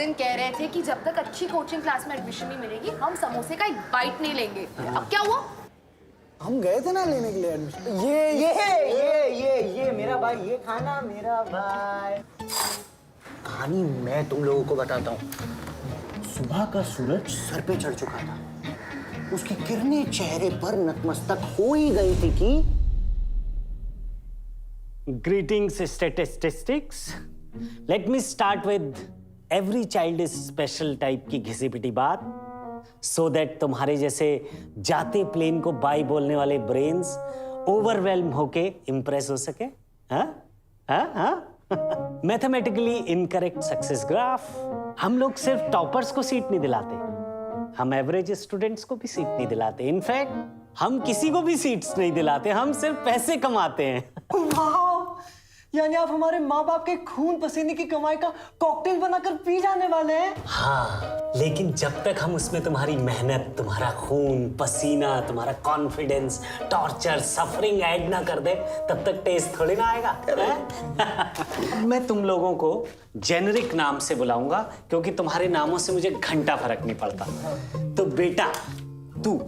दिन कह रहे थे कि जब तक अच्छी कोचिंग क्लास में एडमिशन नहीं मिलेगी हम समोसे का एक बाइट नहीं लेंगे। अब क्या हुआ? हम गए थे ना लेने के लिए एडमिशन। ये मेरा भाई, ये खाना मेरा भाई। कहानी मैं तुम लोगों को बताता हूँ। सुबह का सूरज सर पे चढ़ चुका था, उसकी किरणें चेहरे पर नतमस्तक हो ही गई थी कि Greetings, statistics. Let me start with every child is special type की घिसी पिटी बात, so that तुम्हारे जैसे जाते प्लेन को बाय बोलने वाले ब्रेन्स ओवरवेल्म होके इम्प्रेस हो सके। Mathematically incorrect success graph. हम लोग सिर्फ टॉपर्स को सीट नहीं दिलाते, हम एवरेज स्टूडेंट्स को भी सीट नहीं दिलाते। इनफैक्ट हम किसी को भी सीट्स नहीं दिलाते, हम सिर्फ पैसे कमाते हैं। यानी आप हमारे माँ बाप के खून पसीने की कमाई का कॉकटेल बनाकर पी जाने वाले हैं। हाँ, लेकिन जब तक हम उसमें तुम्हारी मेहनत, तुम्हारा खून पसीना, तुम्हारा कॉन्फिडेंस, टॉर्चर, सफरिंग ऐड ना कर दे, तब तक टेस्ट थोड़ी ना आएगा। मैं तुम लोगों को जेनरिक नाम से बुलाऊंगा क्योंकि तुम्हारे नामों से मुझे घंटा फर्क नहीं पड़ता। तो बेटा, तू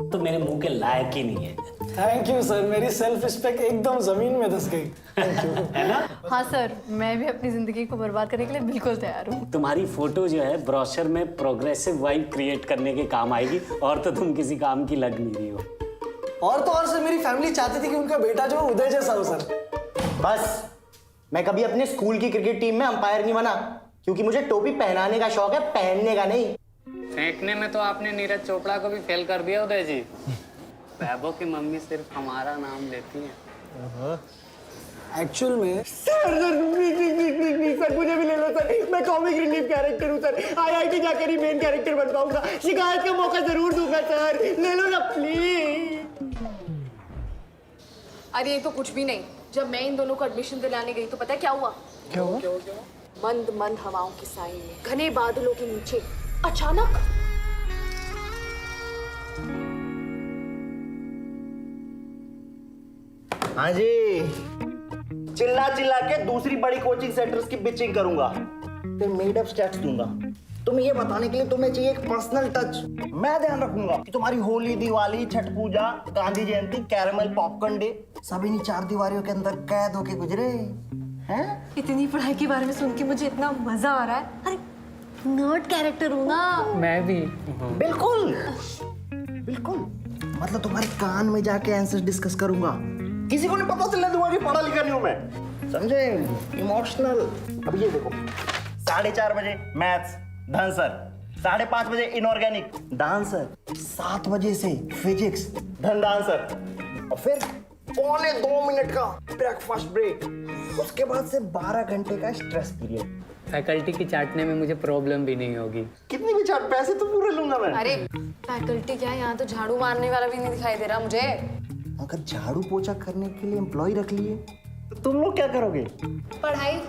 तो मेरे मुंह के लायक ही नहीं है। थैंक यू सर, मेरी सेल्फ रिस्पेक्ट एकदम जमीन में धंस गई। Thank you. है ना? हाँ सर, मैं भी अपनी जिंदगी को बर्बाद करने के लिए बिल्कुल तैयार हूँ। तुम्हारी फोटो जो है ब्रोशर में प्रोग्रेसिव वाइब क्रिएट करने के काम आएगी, और तो तुम किसी काम की लग नहीं रही हो। और तो और सर, मेरी फैमिली चाहती थी कि उनका बेटा जो उदय जैसा हो सर। बस मैं कभी अपने स्कूल की क्रिकेट टीम में अंपायर नहीं बना, क्योंकि मुझे टोपी पहनाने का शौक है, पहनने का नहीं। फेंकने में तो आपने नीरज चोपड़ा को भी फेल कर दिया उदय जी। वैभव की मम्मी सिर्फ हमारा नाम लेती है। एक्चुअल में सर मुझे भी ले लो सर, मैं कॉमिक रिलीफ कैरेक्टर हूँ सर। आईआईटी जाकर ही मेन कैरेक्टर बन पाऊंगा। शिकायत का मौका जरूर दूंगा सर, ले लो ना प्लीज। अरे ये तो कुछ भी नहीं। जब मैं इन दोनों को एडमिशन दिलाने गई तो पता है क्या हुआ? क्या हुआ? मंद मंद हवाओं के साए में, घने बादलों के नीचे अचानक हाँ जी, चिल्ला चिल्ला के दूसरी बड़ी कोचिंग सेंटर्स की पिचिंग करूंगा, फिर मेड अप स्टैट्स दूंगा। तुम्हें ये बताने के लिए तुम्हें चाहिए एक पर्सनल टच। मैं ध्यान रखूंगा कि तुम्हारी होली, दिवाली, छठ पूजा, गांधी जयंती, कैरमल पॉपकॉर्न डे सब इन्हीं 4 दीवारियों के अंदर कैद होके गुजरे हैं। इतनी पढ़ाई के बारे में सुन के मुझे इतना मजा आ रहा है। अरे नर्ड कैरेक्टर हूँ ना मैं भी। बिल्कुल बिल्कुल, मतलब तुम्हारे कान में जाके आंसर डिस्कस करूंगा, किसी को नहीं पता चलने दूंगा कि पढ़ा लिखा नहीं हूं मैं, समझे? इमोशनल। अब ये देखो, 4:30 बजे मैथ्स धनसर, 5:30 बजे इनऑर्गेनिक डांसर, 7 बजे से फिजिक्स धन डांसर, और फिर 1.25 मिनट का ब्रेकफास्ट ब्रेक, उसके बाद से 12 घंटे का स्ट्रेस पीरियड। फैकल्टी की चाटने में मुझे प्रॉब्लम भी नहीं होगी। कितनी भी चाट, पैसे तो पूरे लूंगा मैं। अरे फैकल्टी क्या, यहाँ तो झाड़ू मारने वाला भी नहीं दिखाई दे रहा मुझे। अगर झाड़ू पोछा करने के लिए एम्प्लॉय रख लिए तो तुम लोग क्या करोगे? पढ़ाई।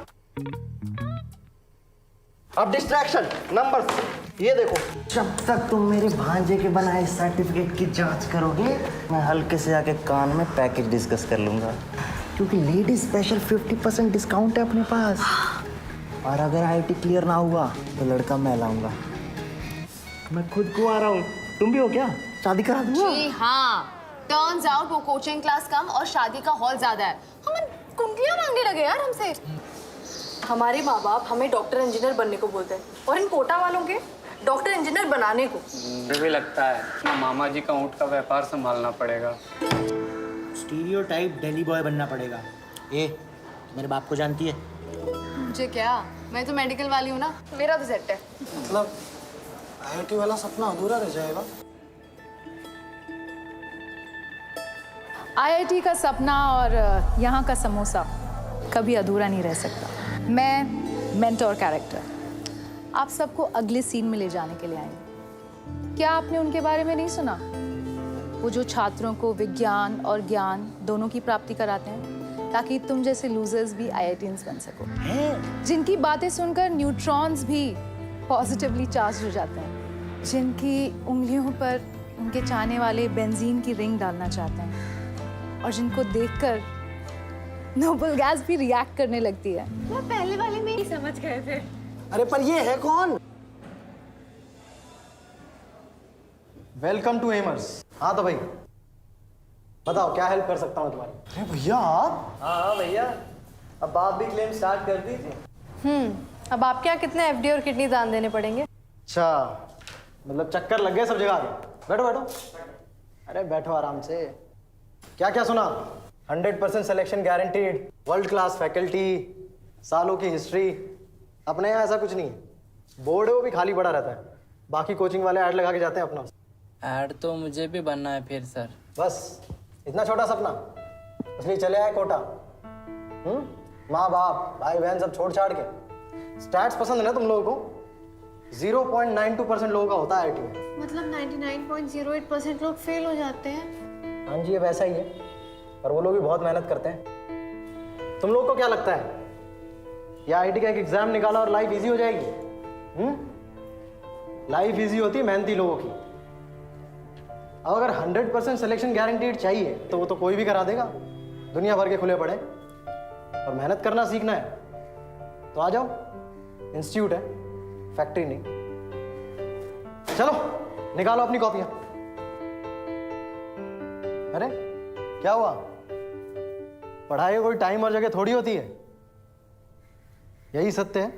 अब डिस्ट्रैक्शन नंबर्स, ये देखो, जब तक तुम मेरे भांजे के बनाए सर्टिफिकेट की जांच करोगे, मैं हल्के से आके कान में पैकेज डिस्कस कर लूंगा, क्योंकि लेडी स्पेशल 50% डिस्काउंट है अपने पास। और अगर आईटी क्लियर ना हुआ तो लड़का मैं लाऊंगा। मैं खुद को आ रहा हूँ, तुम भी हो क्या? शादी करा दूंगा। जी हाँ, टर्न्स आउट वो कोचिंग क्लास कम और शादी का हॉल ज्यादा है। हम कुंडलियां मांगने लगे यार हमसे। हमारे माँ बाप हमें डॉक्टर इंजीनियर बनने को बोलते हैं और इन कोटा वालों के डॉक्टर इंजीनियर बनाने को। मुझे भी लगता है ना, मामा जी का ऊँट का व्यापार संभालना पड़ेगा। स्टीरियोटाइप दिल्ली बॉय बनना पड़ेगा। ए, मेरे बाप को जानती है? मुझे क्या, मैं तो मेडिकल वाली हूँ ना, मेरा तो सेट है। मतलब आईआईटी वाला सपना अधूरा रह जाएगा। आईआईटी का सपना और यहाँ का समोसा कभी अधूरा नहीं रह सकता। मैं मेंटोर कैरेक्टर आप सबको अगले सीन में ले जाने के लिए आई हूँ। क्या आपने उनके बारे में नहीं सुना? वो जो छात्रों को विज्ञान और ज्ञान दोनों की प्राप्ति कराते हैं ताकि तुम जैसे लूजर्स भी आईआईटीएंस बन सको, जिनकी बातें सुनकर न्यूट्रॉन्स भी पॉजिटिवली चार्ज हो जाते हैं, जिनकी उंगलियों पर उनके चाहने वाले बेंजीन की रिंग डालना चाहते हैं और जिनको देखकर नोबल गैस भी रिएक्ट करने लगती है। वो पहले वाले में ही समझ गए थे। अरे पर ये है कौन? Welcome to Emers. हाँ तो भाई बताओ क्या हेल्प कर सकता हूँ तुम्हारी? अरे भैया आप? हाँ भैया, अब आप भी क्लेम स्टार्ट कर दीजिए। अब आपके यहाँ कितने एफडी और किडनी दान देने पड़ेंगे? अच्छा, मतलब चक्कर लग गए सब जगह के। बैठो बैठो। अरे बैठो आराम से। क्या क्या सुना? 100% selection guaranteed, world class faculty, सालों की हिस्ट्री। अपने यहाँ ऐसा कुछ नहीं है। बोर्ड है वो भी खाली पड़ा रहता है, बाकी कोचिंग वाले ऐड लगा के जाते हैं अपना। ऐड तो मुझे भी बनना है फिर सर। बस इतना छोटा सपना, इसलिए चले आए कोटा। माँ बाप भाई बहन सब छोड़ छाड़ के। स्टैट्स पसंद है ना तुम लोगों को? 0.92% लोगों का होता है आईटी में। मतलब 99.08% लोग फेल हो जाते हैं। हाँ जी, ये वैसा ही है, और वो लोग भी बहुत मेहनत करते हैं। तुम लोग को क्या लगता है ये आईटी का एक एग्जाम निकाला और लाइफ इजी हो जाएगी? लाइफ इजी होती है मेहनती लोगों की। अब अगर 100% सिलेक्शन गारंटीड चाहिए तो वो तो कोई भी करा देगा। दुनिया भर के खुले पड़े, और मेहनत करना सीखना है तो आ जाओ। इंस्टीट्यूट है, फैक्ट्री नहीं। चलो निकालो अपनी कॉपियां। अरे क्या हुआ? पढ़ाई कोई टाइम और जगह थोड़ी होती है, यही सत्य है।